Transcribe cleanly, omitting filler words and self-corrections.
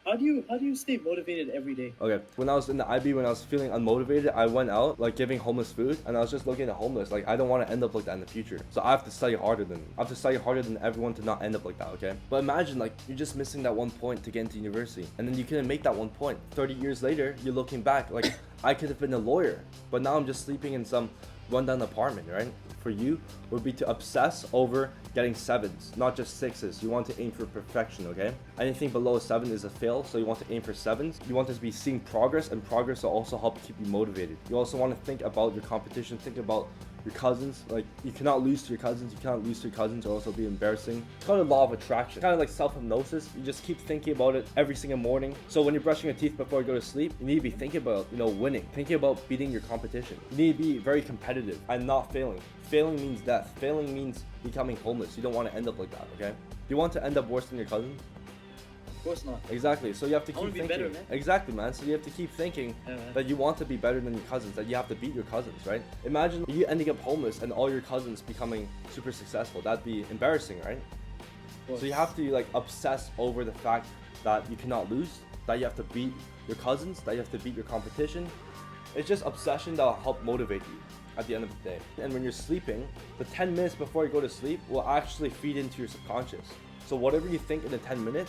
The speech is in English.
How do you stay motivated every day? Okay, when I was in the IB, when I was feeling unmotivated, I went out like giving homeless food, and I was just looking at homeless. Like, I don't want to end up like that in the future, so I have to study harder than I have to study harder than everyone to not end up like that. Okay, but imagine like you're just missing that one point to get into university, and then you couldn't make that one point. 30 years later, you're looking back like I could have been a lawyer, but now I'm just sleeping in some rundown apartment, right? For you would be to obsess over getting 7s, not just 6s. You want to aim for perfection, okay? Anything below a 7 is a fail, so you want to aim for 7s. You want to be seeing progress, and progress will also help keep you motivated. You also want to think about your competition, think about your cousins. Like, you cannot lose to your cousins, you cannot lose to your cousins or else it'll be embarrassing. It's called a law of attraction, kind of like self-hypnosis. You just keep thinking about it every single morning. So when you're brushing your teeth before you go to sleep, you need to be thinking about, winning, thinking about beating your competition. You need to be very competitive and not failing. Failing means death. Failing means becoming homeless. You don't want to end up like that, okay? You want to end up worse than your cousins? Of course not. Exactly. So you have to I keep wanna be thinking. better, man. Exactly, man. So you have to keep thinking Yeah, man. that you want to be better than your cousins, that you have to beat your cousins, right? Imagine you ending up homeless and all your cousins becoming super successful. That'd be embarrassing, right? So you have to like obsess over the fact that you cannot lose, that you have to beat your cousins, that you have to beat your competition. It's just obsession that'll help motivate you at the end of the day. And when you're sleeping, the 10 minutes before you go to sleep will actually feed into your subconscious. So whatever you think in the 10 minutes